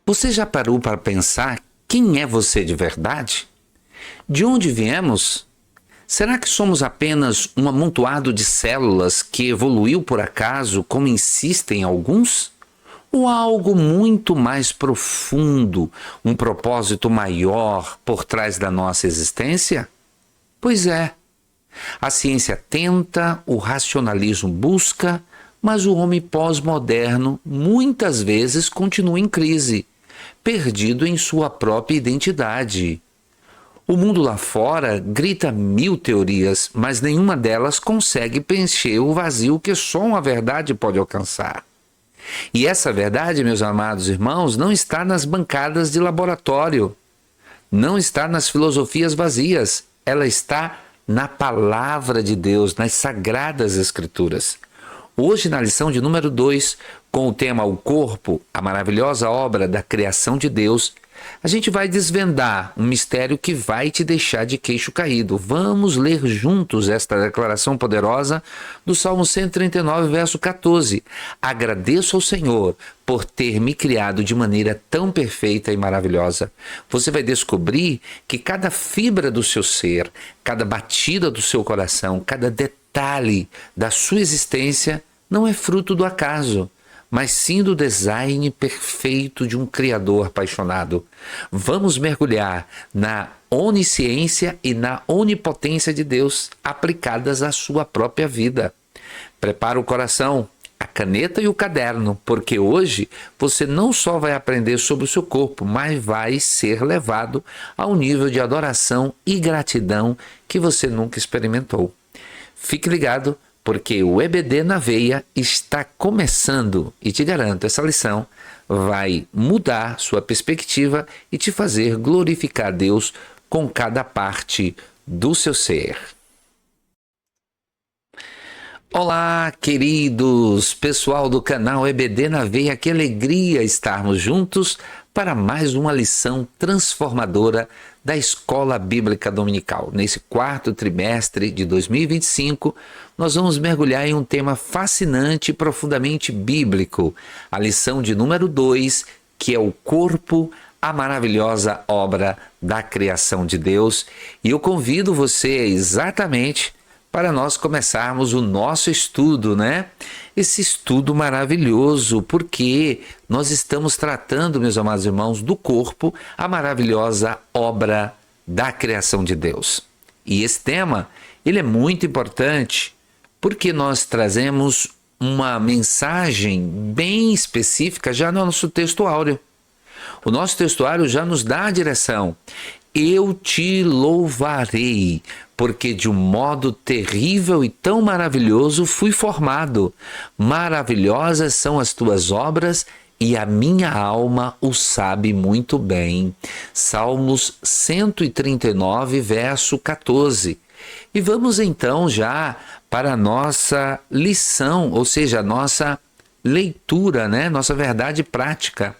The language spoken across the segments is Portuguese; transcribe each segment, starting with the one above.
Você já parou para pensar quem é você de verdade? De onde viemos? Será que somos apenas um amontoado de células que evoluiu por acaso, como insistem alguns? Ou há algo muito mais profundo, um propósito maior por trás da nossa existência? Pois é. A ciência tenta, o racionalismo busca, mas o homem pós-moderno muitas vezes continua em crise, perdido em sua própria identidade. O mundo lá fora grita mil teorias, mas nenhuma delas consegue preencher o vazio que só uma verdade pode alcançar. E essa verdade, meus amados irmãos, não está nas bancadas de laboratório, não está nas filosofias vazias, ela está na palavra de Deus, nas sagradas escrituras. Hoje, na lição de número 2, com o tema O Corpo, a maravilhosa obra da criação de Deus, a gente vai desvendar um mistério que vai te deixar de queixo caído. Vamos ler juntos esta declaração poderosa do Salmo 139, verso 14. Agradeço ao Senhor por ter me criado de maneira tão perfeita e maravilhosa. Você vai descobrir que cada fibra do seu ser, cada batida do seu coração, cada detalhe da sua existência não é fruto do acaso, mas sim do design perfeito de um Criador apaixonado. Vamos mergulhar na onisciência e na onipotência de Deus aplicadas à sua própria vida. Prepara o coração, a caneta e o caderno, porque hoje você não só vai aprender sobre o seu corpo, mas vai ser levado ao nível de adoração e gratidão que você nunca experimentou. Fique ligado, porque o EBD na Veia está começando e te garanto, essa lição vai mudar sua perspectiva e te fazer glorificar Deus com cada parte do seu ser. Olá, queridos, pessoal do canal EBD na Veia, que alegria estarmos juntos para mais uma lição transformadora da Escola Bíblica Dominical. Nesse quarto trimestre de 2025, nós vamos mergulhar em um tema fascinante e profundamente bíblico, a lição de número 2, que é o corpo, a maravilhosa obra da criação de Deus. E eu convido você exatamente para nós começarmos o nosso estudo, né? Esse estudo maravilhoso, porque nós estamos tratando, meus amados irmãos, do corpo, a maravilhosa obra da criação de Deus. E esse tema, ele é muito importante, porque nós trazemos uma mensagem bem específica já no nosso texto áureo. O nosso textuário já nos dá a direção. Eu te louvarei, porque de um modo terrível e tão maravilhoso fui formado. Maravilhosas são as tuas obras e a minha alma o sabe muito bem. Salmos 139, verso 14. E vamos então já para a nossa lição, ou seja, a nossa leitura, né? Nossa verdade prática.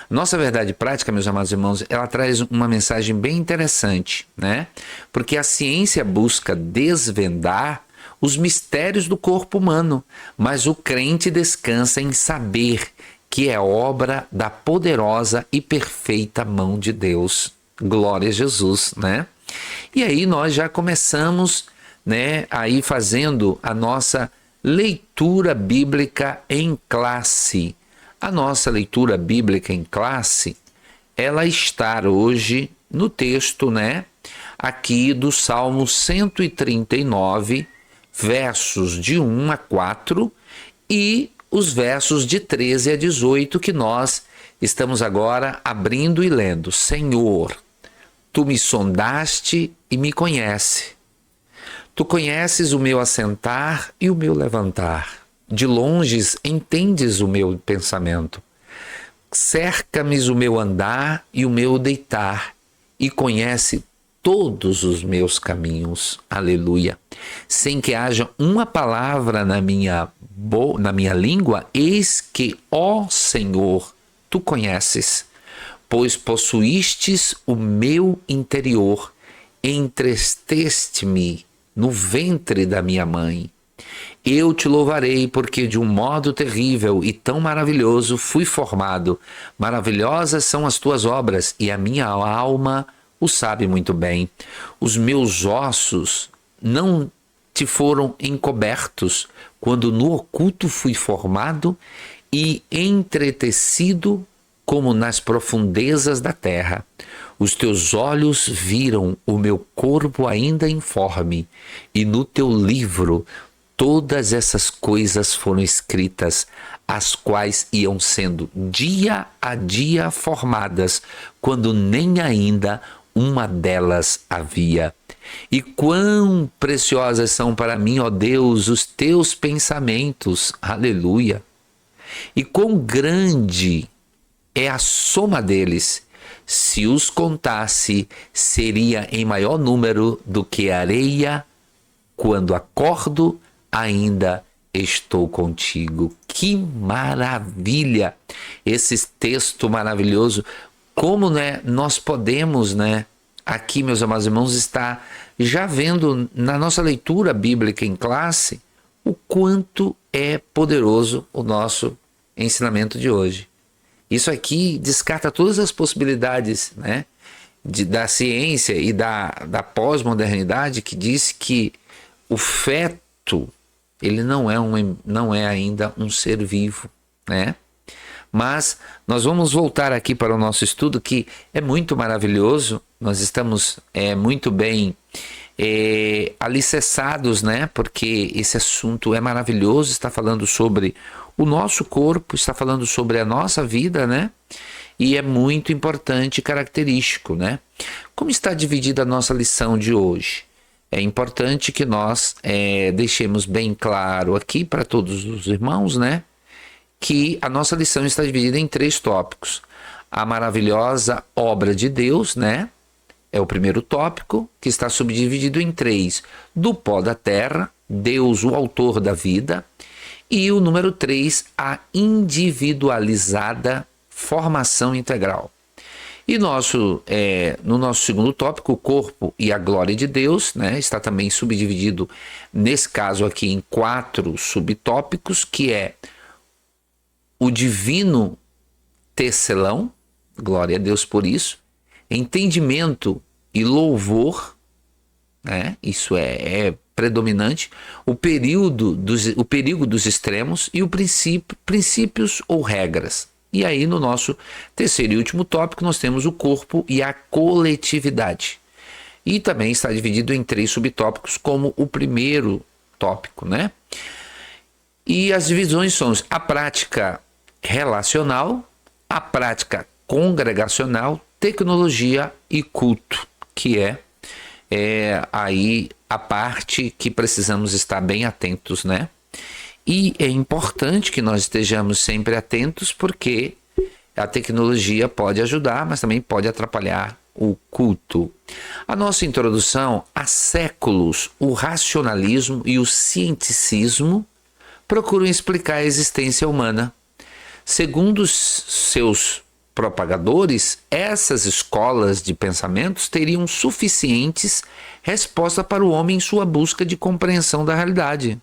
Nossa verdade prática, meus amados irmãos, ela traz uma mensagem bem interessante, né? Porque a ciência busca desvendar os mistérios do corpo humano, mas o crente descansa em saber que é obra da poderosa e perfeita mão de Deus. Glória a Jesus, né? E aí nós já começamos, né, aí fazendo a nossa leitura bíblica em classe. A nossa leitura bíblica em classe, ela está hoje no texto, né, aqui do Salmo 139, versos de 1 a 4 e os versos de 13 a 18 que nós estamos agora abrindo e lendo. Senhor, tu me sondaste e me conhece. Tu conheces o meu assentar e o meu levantar. De longe entendes o meu pensamento. Cerca-me o meu andar e o meu deitar, e conhece todos os meus caminhos. Aleluia. Sem que haja uma palavra na minha língua, eis que, ó Senhor, tu conheces, pois possuístes o meu interior, entristeste-me no ventre da minha mãe. Eu te louvarei, porque de um modo terrível e tão maravilhoso fui formado. Maravilhosas são as tuas obras, e a minha alma o sabe muito bem. Os meus ossos não te foram encobertos, quando no oculto fui formado e entretecido como nas profundezas da terra. Os teus olhos viram o meu corpo ainda informe, e no teu livro todas essas coisas foram escritas, as quais iam sendo dia a dia formadas, quando nem ainda uma delas havia. E quão preciosas são para mim, ó Deus, os teus pensamentos, aleluia, e quão grande é a soma deles. Se os contasse, seria em maior número do que a areia. Quando acordo, ainda estou contigo. Que maravilha! Esse texto maravilhoso. Como, né, nós podemos, né, aqui, meus amados irmãos, estar já vendo na nossa leitura bíblica em classe o quanto é poderoso o nosso ensinamento de hoje. Isso aqui descarta todas as possibilidades, né, da ciência e da pós-modernidade, que diz que o feto, ele não é ainda um ser vivo, né? Mas nós vamos voltar aqui para o nosso estudo, que é muito maravilhoso. Nós estamos muito bem alicerçados, né? Porque esse assunto é maravilhoso, está falando sobre o nosso corpo, está falando sobre a nossa vida, né? E é muito importante e característico, né? Como está dividida a nossa lição de hoje? É importante que nós deixemos bem claro aqui para todos os irmãos, né, que a nossa lição está dividida em 3 tópicos. A maravilhosa obra de Deus, né, é o primeiro tópico, que está subdividido em 3. Do pó da terra, Deus, o autor da vida. E o número 3, a individualizada formação integral. E no nosso segundo tópico, o corpo e a glória de Deus, né, está também subdividido, nesse caso aqui, em 4 subtópicos, que é o divino tecelão, glória a Deus por isso, entendimento e louvor, né, isso é predominante, o perigo dos extremos e o princípios ou regras. E aí, no nosso terceiro e último tópico, nós temos o corpo e a coletividade. E também está dividido em 3 subtópicos, como o primeiro tópico, né? E as divisões são a prática relacional, a prática congregacional, tecnologia e culto, que é aí a parte que precisamos estar bem atentos, né? E é importante que nós estejamos sempre atentos, porque a tecnologia pode ajudar, mas também pode atrapalhar o culto. A nossa introdução: há séculos o racionalismo e o cienticismo procuram explicar a existência humana. Segundo os seus propagadores, essas escolas de pensamentos teriam suficientes respostas para o homem em sua busca de compreensão da realidade.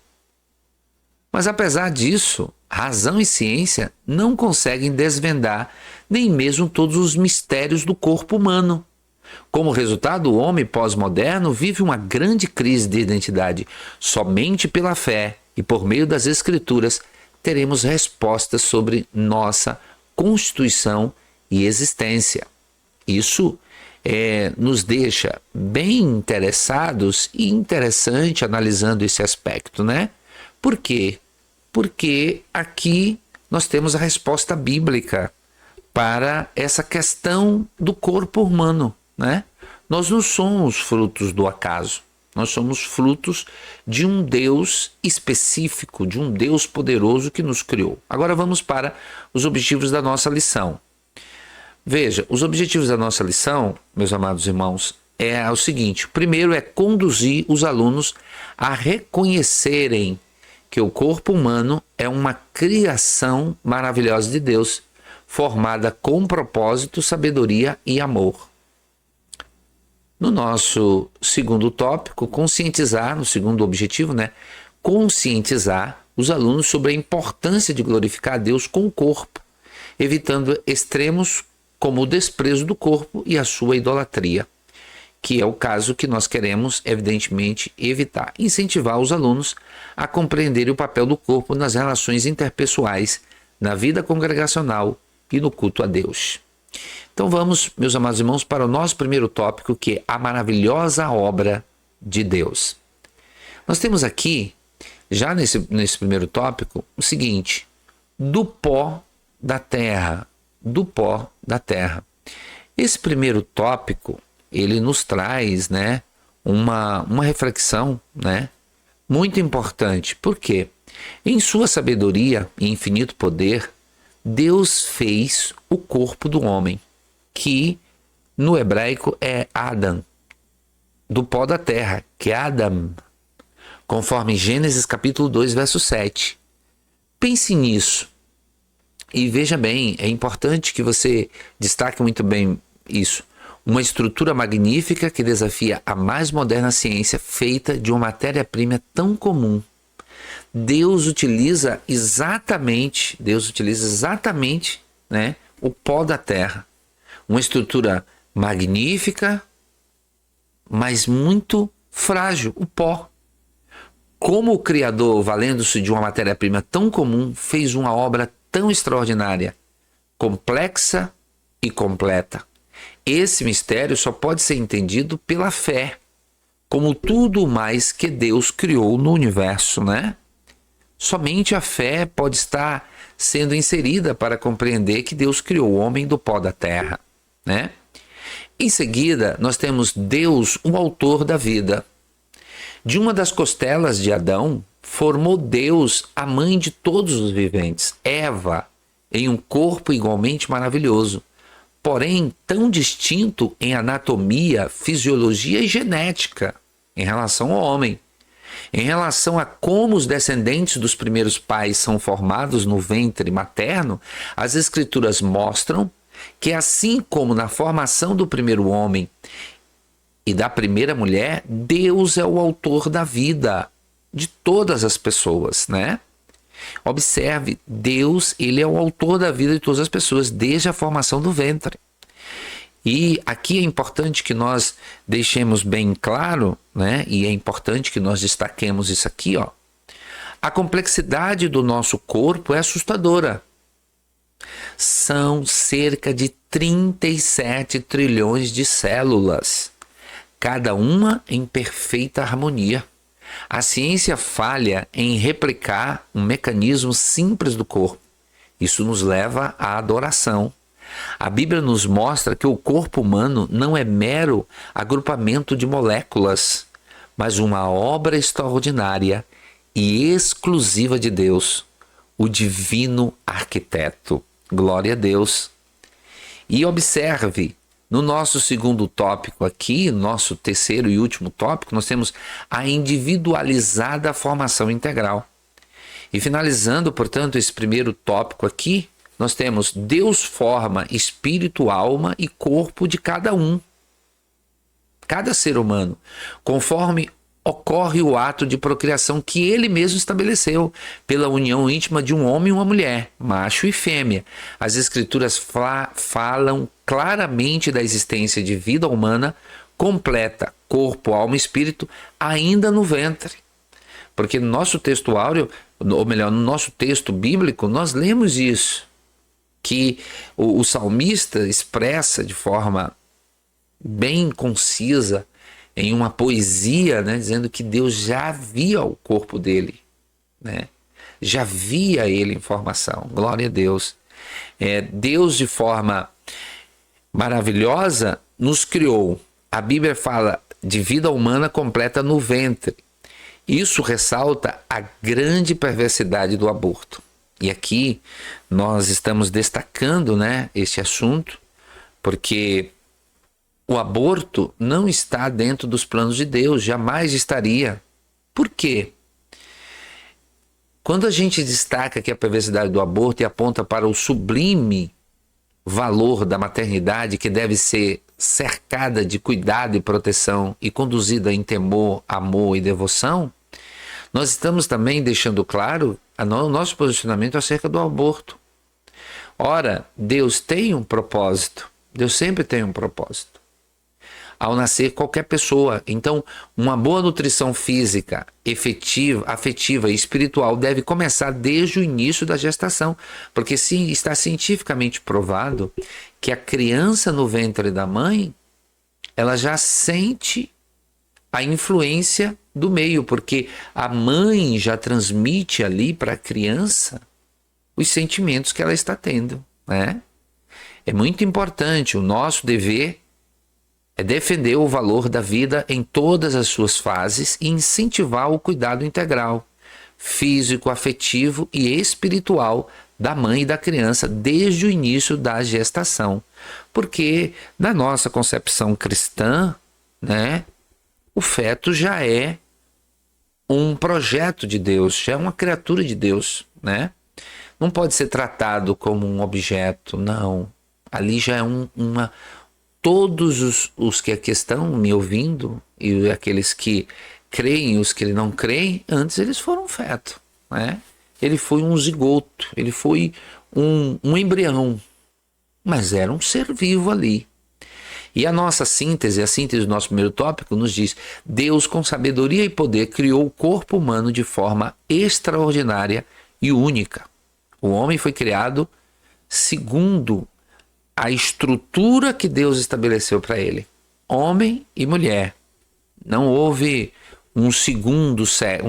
Mas apesar disso, razão e ciência não conseguem desvendar nem mesmo todos os mistérios do corpo humano. Como resultado, o homem pós-moderno vive uma grande crise de identidade. Somente pela fé e por meio das escrituras teremos respostas sobre nossa constituição e existência. Isso nos deixa bem interessados e interessante analisando esse aspecto, né? Por quê? Porque aqui nós temos a resposta bíblica para essa questão do corpo humano, né? Nós não somos frutos do acaso, nós somos frutos de um Deus específico, de um Deus poderoso que nos criou. Agora vamos para os objetivos da nossa lição. Veja, os objetivos da nossa lição, meus amados irmãos, é o seguinte: o primeiro é conduzir os alunos a reconhecerem que o corpo humano é uma criação maravilhosa de Deus, formada com propósito, sabedoria e amor. No nosso segundo tópico, conscientizar, no segundo objetivo, né? conscientizar os alunos sobre a importância de glorificar a Deus com o corpo, evitando extremos como o desprezo do corpo e a sua idolatria, que é o caso que nós queremos, evidentemente, evitar. Incentivar os alunos a compreenderem o papel do corpo nas relações interpessoais, na vida congregacional e no culto a Deus. Então vamos, meus amados irmãos, para o nosso primeiro tópico, que é a maravilhosa obra de Deus. Nós temos aqui, já nesse primeiro tópico, o seguinte: do pó da terra, do pó da terra. Esse primeiro tópico, ele nos traz, né, uma reflexão, né, muito importante. Por quê? Em sua sabedoria e infinito poder, Deus fez o corpo do homem, que no hebraico é Adam, do pó da terra, que é Adam, conforme Gênesis capítulo 2, verso 7. Pense nisso e veja bem, é importante que você destaque muito bem isso. Uma estrutura magnífica que desafia a mais moderna ciência, feita de uma matéria-prima tão comum. Deus utiliza exatamente, né, o pó da terra. Uma estrutura magnífica, mas muito frágil, o pó. Como o Criador, valendo-se de uma matéria-prima tão comum, fez uma obra tão extraordinária, complexa e completa. Esse mistério só pode ser entendido pela fé, como tudo mais que Deus criou no universo, né? Somente a fé pode estar sendo inserida para compreender que Deus criou o homem do pó da terra, né? Em seguida, nós temos Deus, o autor da vida. De uma das costelas de Adão, formou Deus a mãe de todos os viventes, Eva, em um corpo igualmente maravilhoso, porém tão distinto em anatomia, fisiologia e genética em relação ao homem. Em relação a como os descendentes dos primeiros pais são formados no ventre materno, as Escrituras mostram que, assim como na formação do primeiro homem e da primeira mulher, Deus é o autor da vida de todas as pessoas, né? Observe, Deus, ele é o autor da vida de todas as pessoas, desde a formação do ventre. E aqui é importante que nós deixemos bem claro, né? E é importante que nós destaquemos isso aqui, ó. A complexidade do nosso corpo é assustadora. São cerca de 37 trilhões de células, cada uma em perfeita harmonia. A ciência falha em replicar um mecanismo simples do corpo. Isso nos leva à adoração. A Bíblia nos mostra que o corpo humano não é mero agrupamento de moléculas, mas uma obra extraordinária e exclusiva de Deus, o divino arquiteto. Glória a Deus. E observe, no nosso segundo tópico aqui, nosso terceiro e último tópico, nós temos a individualizada formação integral. E finalizando, portanto, esse primeiro tópico aqui, nós temos Deus forma espírito, alma e corpo de cada um, cada ser humano, conforme ocorre o ato de procriação que ele mesmo estabeleceu, pela união íntima de um homem e uma mulher, macho e fêmea. As Escrituras falam claramente da existência de vida humana completa, corpo, alma e espírito, ainda no ventre. Porque no nosso texto áureo, ou melhor, no nosso texto bíblico, nós lemos isso, que o salmista expressa de forma bem concisa, em uma poesia, né, dizendo que Deus já via o corpo dele, né? Já via ele em formação. Glória a Deus. Deus, de forma maravilhosa, nos criou. A Bíblia fala de vida humana completa no ventre. Isso ressalta a grande perversidade do aborto. E aqui nós estamos destacando, né, este assunto, porque o aborto não está dentro dos planos de Deus, jamais estaria. Por quê? Quando a gente destaca que a perversidade do aborto e aponta para o sublime valor da maternidade, que deve ser cercada de cuidado e proteção e conduzida em temor, amor e devoção, Nós estamos também deixando claro o nosso posicionamento acerca do aborto. Ora, Deus tem um propósito. Deus sempre tem um propósito. Ao nascer qualquer pessoa. Então, uma boa nutrição física, afetiva e espiritual deve começar desde o início da gestação. Porque sim, está cientificamente provado que a criança no ventre da mãe, ela já sente a influência do meio, porque a mãe já transmite ali para a criança os sentimentos que ela está tendo, né? É muito importante, o nosso dever é defender o valor da vida em todas as suas fases e incentivar o cuidado integral, físico, afetivo e espiritual da mãe e da criança desde o início da gestação. Porque na nossa concepção cristã, né, o feto já é um projeto de Deus, já é uma criatura de Deus, né? Não pode ser tratado como um objeto, não. Ali já é uma... Todos os que aqui estão me ouvindo, e aqueles que creem e os que não creem, antes eles foram feto, né? Ele foi um zigoto, ele foi um embrião, mas era um ser vivo ali. E a nossa síntese, a síntese do nosso primeiro tópico, nos diz: Deus, com sabedoria e poder, criou o corpo humano de forma extraordinária e única. O homem foi criado segundo a estrutura que Deus estabeleceu para ele. Homem e mulher. Não houve um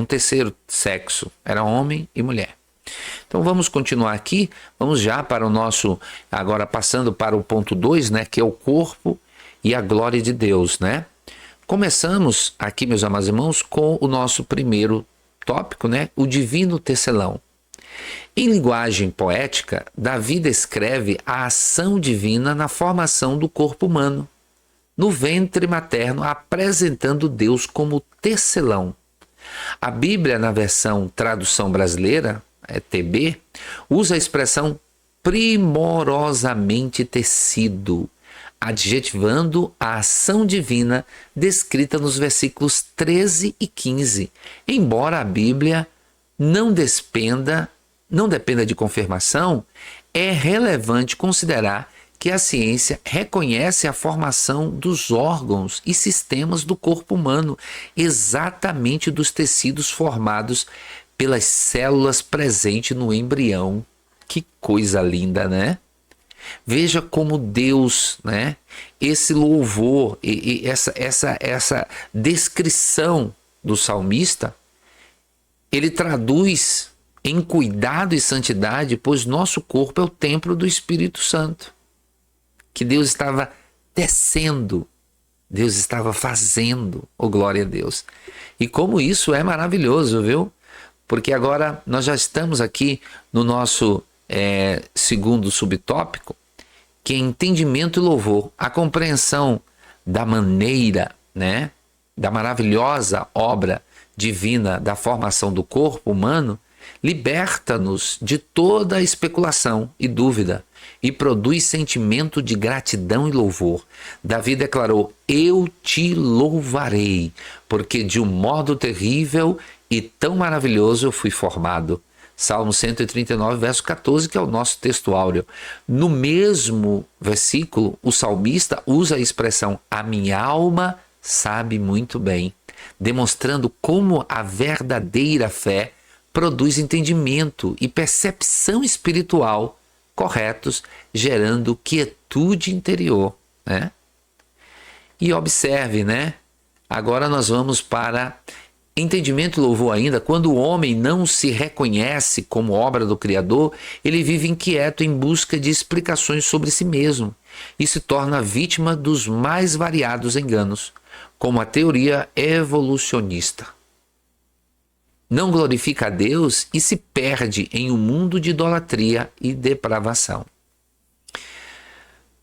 terceiro sexo. Era homem e mulher. Então vamos continuar aqui. Vamos já para o nosso... Agora passando para o ponto 2, né? Que é o corpo e a glória de Deus, né? Começamos aqui, meus amados irmãos, com o nosso primeiro tópico, né? O divino tecelão. Em linguagem poética, Davi descreve a ação divina na formação do corpo humano, no ventre materno, apresentando Deus como tecelão. A Bíblia, na versão tradução brasileira, TB, usa a expressão primorosamente tecido, adjetivando a ação divina descrita nos versículos 13 e 15, embora a Bíblia não dependa de confirmação, é relevante considerar que a ciência reconhece a formação dos órgãos e sistemas do corpo humano, exatamente dos tecidos formados pelas células presentes no embrião. Que coisa linda, né? Veja como Deus, né? Esse louvor e essa descrição do salmista, ele traduz em cuidado e santidade, pois nosso corpo é o templo do Espírito Santo, que Deus estava tecendo, Deus estava fazendo, oh glória a Deus. E como isso é maravilhoso, viu? Porque agora nós já estamos aqui no nosso segundo subtópico, que é entendimento e louvor, a compreensão da maneira, né, da maravilhosa obra divina da formação do corpo humano, liberta-nos de toda especulação e dúvida e produz sentimento de gratidão e louvor. Davi declarou: eu te louvarei, porque de um modo terrível e tão maravilhoso eu fui formado. Salmo 139, verso 14, que é o nosso texto áureo. No mesmo versículo, o salmista usa a expressão a minha alma sabe muito bem, demonstrando como a verdadeira fé produz entendimento e percepção espiritual corretos, gerando quietude interior, né? E observe, né? Agora nós vamos para entendimento e louvor ainda. Quando o homem não se reconhece como obra do Criador, ele vive inquieto em busca de explicações sobre si mesmo e se torna vítima dos mais variados enganos, como a teoria evolucionista. Não glorifica a Deus e se perde em um mundo de idolatria e depravação.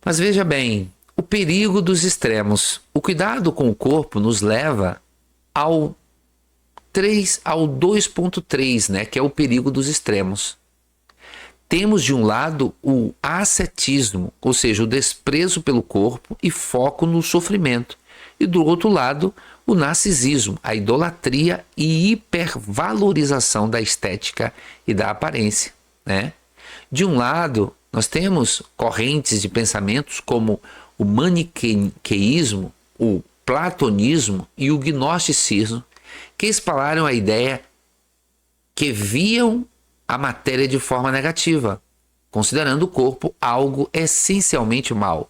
Mas veja bem, o perigo dos extremos. O cuidado com o corpo nos leva ao 2.3, né, que é o perigo dos extremos. Temos de um lado o ascetismo, ou seja, o desprezo pelo corpo e foco no sofrimento, e do outro lado o narcisismo, a idolatria e hipervalorização da estética e da aparência, né? De um lado, nós temos correntes de pensamentos como o maniqueísmo, o platonismo e o gnosticismo, que espalharam a ideia que viam a matéria de forma negativa, considerando o corpo algo essencialmente mau.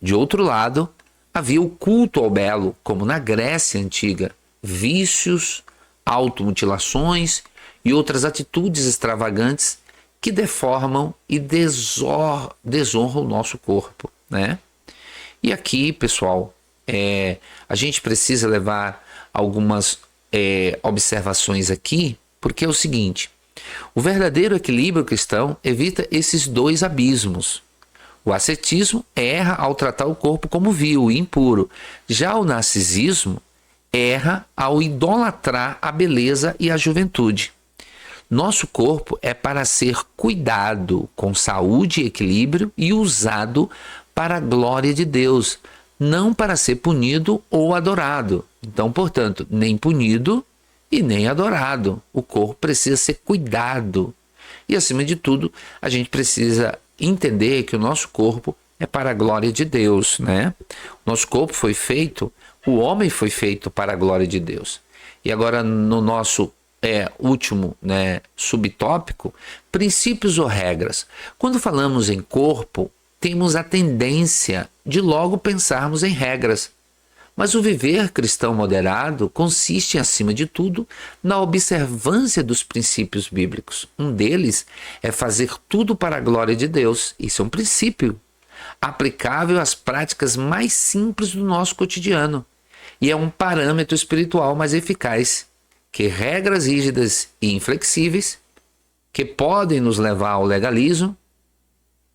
De outro lado, havia o culto ao belo, como na Grécia Antiga, vícios, automutilações e outras atitudes extravagantes que deformam e desonram o nosso corpo, né? E aqui, pessoal, a gente precisa levar algumas observações aqui, porque é o seguinte: o verdadeiro equilíbrio cristão evita esses dois abismos. O ascetismo erra ao tratar o corpo como vil e impuro. Já o narcisismo erra ao idolatrar a beleza e a juventude. Nosso corpo é para ser cuidado com saúde e equilíbrio e usado para a glória de Deus, não para ser punido ou adorado. Então, portanto, nem punido e nem adorado. O corpo precisa ser cuidado. E, acima de tudo, a gente precisa entender que o nosso corpo é para a glória de Deus, né? O nosso corpo foi feito, o homem foi feito para a glória de Deus. E agora, no nosso último, né, subtópico, princípios ou regras. Quando falamos em corpo, temos a tendência de logo pensarmos em regras. Mas o viver cristão moderado consiste, acima de tudo, na observância dos princípios bíblicos. Um deles é fazer tudo para a glória de Deus. Isso é um princípio aplicável às práticas mais simples do nosso cotidiano. E é um parâmetro espiritual mais eficaz que regras rígidas e inflexíveis, que podem nos levar ao legalismo,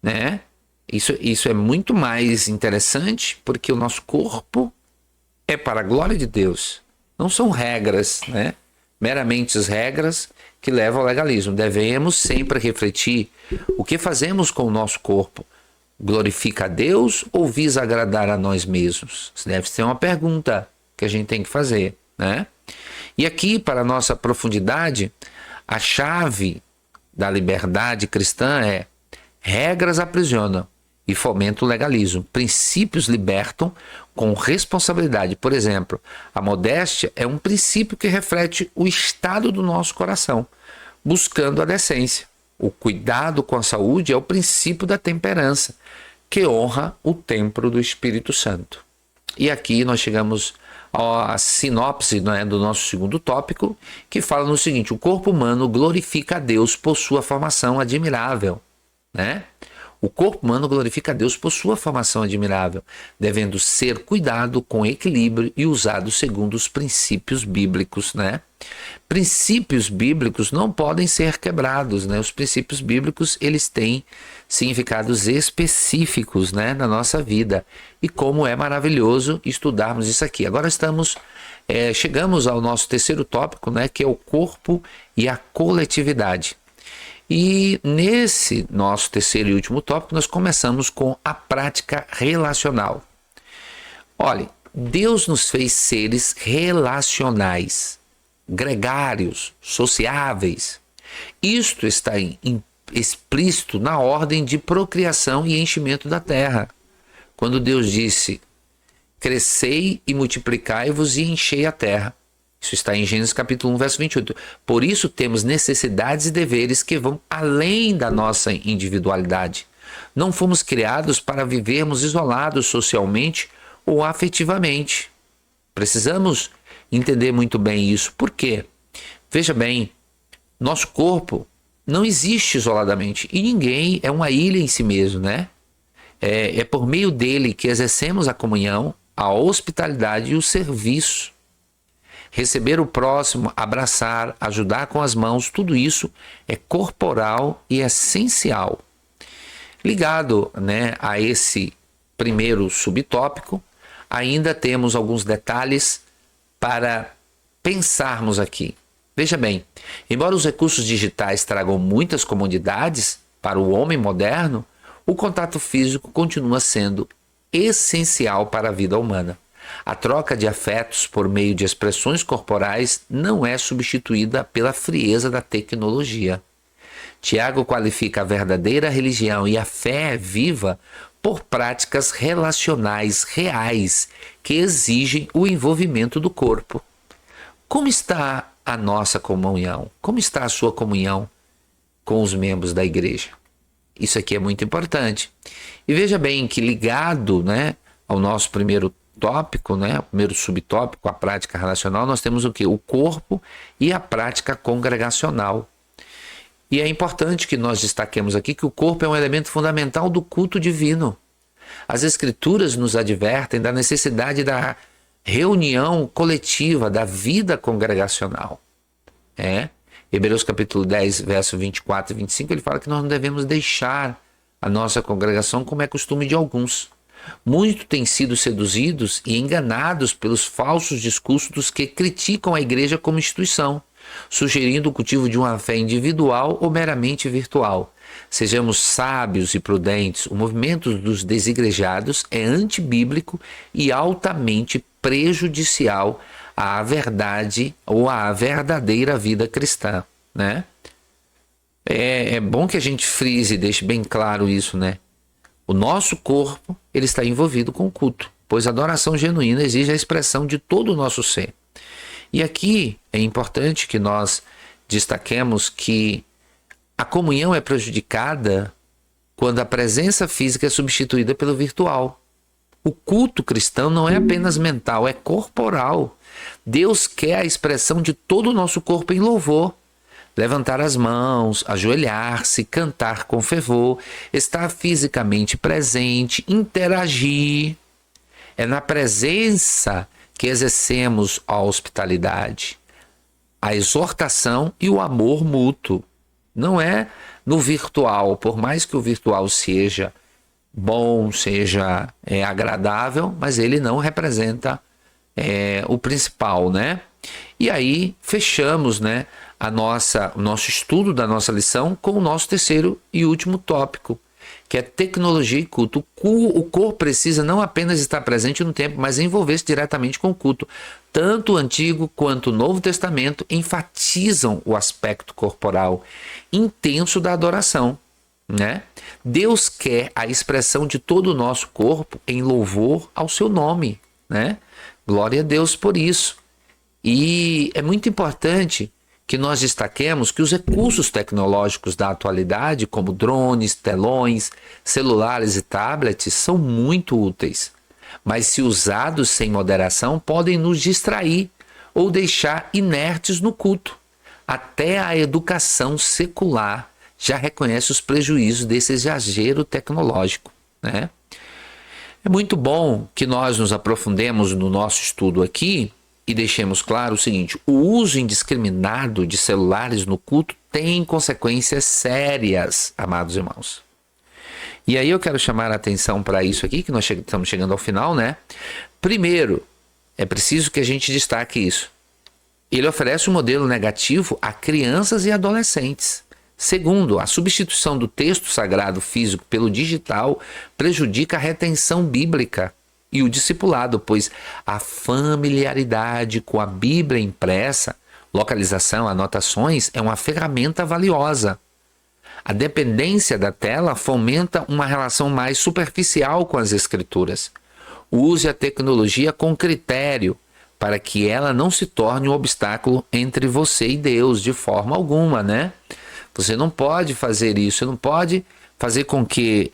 né? Isso é muito mais interessante, porque o nosso corpo é para a glória de Deus. Não são regras, né? Meramente as regras que levam ao legalismo. Devemos sempre refletir o que fazemos com o nosso corpo. Glorifica a Deus ou visa agradar a nós mesmos? Isso deve ser uma pergunta que a gente tem que fazer, né? E aqui, para a nossa profundidade, a chave da liberdade cristã é: regras aprisionam e fomentam o legalismo. Princípios libertam com responsabilidade. Por exemplo, a modéstia é um princípio que reflete o estado do nosso coração, buscando a decência. O cuidado com a saúde é o princípio da temperança, que honra o templo do Espírito Santo. E aqui nós chegamos à sinopse, né, do nosso segundo tópico, que fala no seguinte: o corpo humano glorifica a Deus por sua formação admirável, né? O corpo humano glorifica a Deus por sua formação admirável, devendo ser cuidado com equilíbrio e usado segundo os princípios bíblicos, né? Princípios bíblicos não podem ser quebrados, né? Os princípios bíblicos, eles têm significados específicos, né, na nossa vida. E como é maravilhoso estudarmos isso aqui. Agora chegamos ao nosso terceiro tópico, né, que é o corpo e a coletividade. E nesse nosso terceiro e último tópico, nós começamos com a prática relacional. Olha, Deus nos fez seres relacionais, gregários, sociáveis. Isto está explícito na ordem de procriação e enchimento da terra. Quando Deus disse: crescei e multiplicai-vos e enchei a terra. Isso está em Gênesis capítulo 1, verso 28. Por isso temos necessidades e deveres que vão além da nossa individualidade. Não fomos criados para vivermos isolados socialmente ou afetivamente. Precisamos entender muito bem isso. Por quê? Veja bem, nosso corpo não existe isoladamente e ninguém é uma ilha em si mesmo, né? É por meio dele que exercemos a comunhão, a hospitalidade e o serviço. Receber o próximo, abraçar, ajudar com as mãos, tudo isso é corporal e essencial. Ligado, né, a esse primeiro subtópico, ainda temos alguns detalhes para pensarmos aqui. Veja bem, embora os recursos digitais tragam muitas comodidades para o homem moderno, o contato físico continua sendo essencial para a vida humana. A troca de afetos por meio de expressões corporais não é substituída pela frieza da tecnologia. Tiago qualifica a verdadeira religião e a fé viva por práticas relacionais reais que exigem o envolvimento do corpo. Como está a nossa comunhão? Como está a sua comunhão com os membros da igreja? Isso aqui é muito importante. E veja bem que ligado, né, ao nosso primeiro tópico, né, o primeiro subtópico, a prática relacional, nós temos o quê? O corpo e a prática congregacional. E é importante que nós destaquemos aqui que o corpo é um elemento fundamental do culto divino. As Escrituras nos advertem da necessidade da reunião coletiva, da vida congregacional. Hebreus capítulo 10, verso 24 e 25, ele fala que nós não devemos deixar a nossa congregação como é costume de alguns. Muitos têm sido seduzidos e enganados pelos falsos discursos dos que criticam a igreja como instituição, sugerindo o cultivo de uma fé individual ou meramente virtual. Sejamos sábios e prudentes. O movimento dos desigrejados é antibíblico e altamente prejudicial à verdade ou à verdadeira vida cristã, né? É bom que a gente frise e deixe bem claro isso, né? O nosso corpo, ele está envolvido com o culto, pois a adoração genuína exige a expressão de todo o nosso ser. E aqui é importante que nós destaquemos que a comunhão é prejudicada quando a presença física é substituída pelo virtual. O culto cristão não é apenas mental, é corporal. Deus quer a expressão de todo o nosso corpo em louvor. Levantar as mãos, ajoelhar-se, cantar com fervor, estar fisicamente presente, interagir. É na presença que exercemos a hospitalidade, a exortação e o amor mútuo. Não é no virtual, por mais que o virtual seja bom, seja agradável, mas ele não representa o principal, né? E aí fechamos, né, o nosso estudo da nossa lição com o nosso terceiro e último tópico, que é tecnologia e culto. O corpo precisa não apenas estar presente no tempo, mas envolver-se diretamente com o culto. Tanto o Antigo quanto o Novo Testamento enfatizam o aspecto corporal intenso da adoração, né? Deus quer a expressão de todo o nosso corpo em louvor ao seu nome, né? Glória a Deus por isso. E é muito importante que nós destaquemos que os recursos tecnológicos da atualidade, como drones, telões, celulares e tablets, são muito úteis. Mas se usados sem moderação, podem nos distrair ou deixar inertes no culto. Até a educação secular já reconhece os prejuízos desse exagero tecnológico, né? É muito bom que nós nos aprofundemos no nosso estudo aqui e deixemos claro o seguinte: o uso indiscriminado de celulares no culto tem consequências sérias, amados irmãos. E aí eu quero chamar a atenção para isso aqui, que nós estamos chegando ao final, né? Primeiro, é preciso que a gente destaque isso. Ele oferece um modelo negativo a crianças e adolescentes. Segundo, a substituição do texto sagrado físico pelo digital prejudica a retenção bíblica e o discipulado, pois a familiaridade com a Bíblia impressa, localização, anotações, é uma ferramenta valiosa. A dependência da tela fomenta uma relação mais superficial com as Escrituras. Use a tecnologia com critério, para que ela não se torne um obstáculo entre você e Deus, de forma alguma, né? Você não pode fazer isso, você não pode fazer com que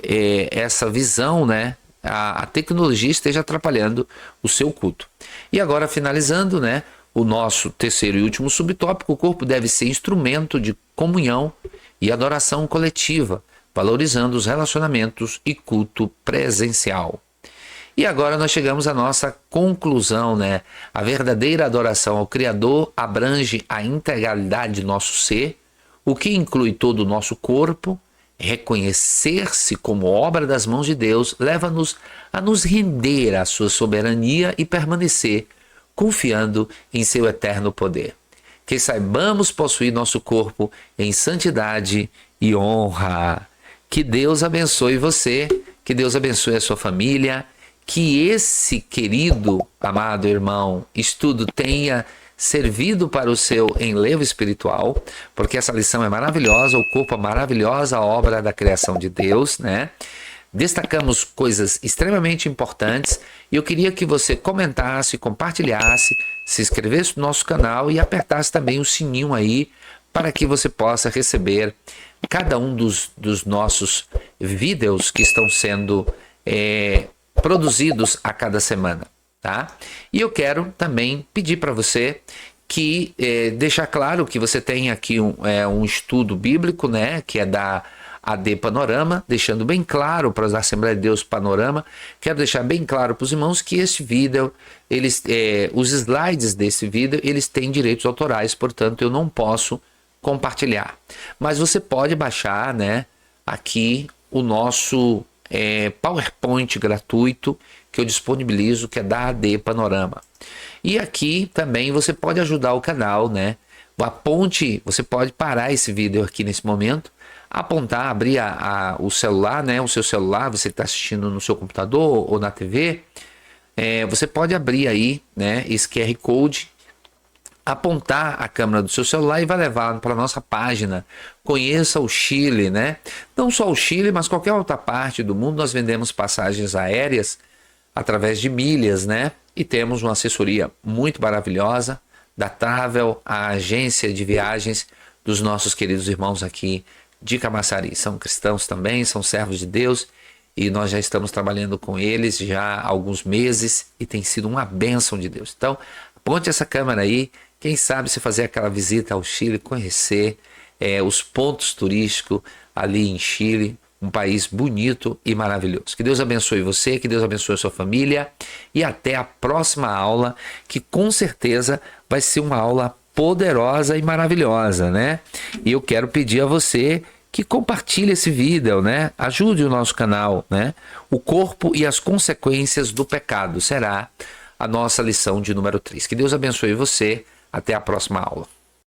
essa visão, né, a tecnologia esteja atrapalhando o seu culto. E agora, finalizando, né, o nosso terceiro e último subtópico: o corpo deve ser instrumento de comunhão e adoração coletiva, valorizando os relacionamentos e culto presencial. E agora nós chegamos à nossa conclusão, né? A verdadeira adoração ao Criador abrange a integralidade de nosso ser, o que inclui todo o nosso corpo. Reconhecer-se como obra das mãos de Deus leva-nos a nos render à sua soberania e permanecer confiando em seu eterno poder. Que saibamos possuir nosso corpo em santidade e honra. Que Deus abençoe você, que Deus abençoe a sua família, que esse querido, amado irmão, estudo tenha servido para o seu enlevo espiritual, porque essa lição é maravilhosa, ocupa a maravilhosa obra da criação de Deus, né? Destacamos coisas extremamente importantes e eu queria que você comentasse, compartilhasse, se inscrevesse no nosso canal e apertasse também o sininho aí para que você possa receber cada um dos nossos vídeos que estão sendo produzidos a cada semana, tá? E eu quero também pedir para você que deixar claro que você tem aqui um estudo bíblico, né, que é da AD Panorama, deixando bem claro para a Assembleia de Deus Panorama. Quero deixar bem claro para os irmãos que este vídeo, os slides desse vídeo, eles têm direitos autorais, portanto eu não posso compartilhar. Mas você pode baixar, né, aqui o nosso PowerPoint gratuito que eu disponibilizo, que é da AD Panorama. E aqui também você pode ajudar o canal, né? Você pode parar esse vídeo aqui nesse momento, apontar, abrir o celular, né? O seu celular, você que está assistindo no seu computador ou na TV, você pode abrir aí, né, esse QR Code, apontar a câmera do seu celular e vai levar para a nossa página. Conheça o Chile, né? Não só o Chile, mas qualquer outra parte do mundo. Nós vendemos passagens aéreas através de milhas, né? E temos uma assessoria muito maravilhosa da Travel, a agência de viagens dos nossos queridos irmãos aqui de Camaçari. São cristãos também, são servos de Deus e nós já estamos trabalhando com eles já há alguns meses e tem sido uma bênção de Deus. Então, aponte essa câmera aí. Quem sabe se fazer aquela visita ao Chile, conhecer os pontos turísticos ali em Chile, um país bonito e maravilhoso. Que Deus abençoe você, que Deus abençoe a sua família e até a próxima aula, que com certeza vai ser uma aula poderosa e maravilhosa, né? E eu quero pedir a você que compartilhe esse vídeo, né? Ajude o nosso canal, né? O corpo e as consequências do pecado será a nossa lição de número 3. Que Deus abençoe você. Até a próxima aula.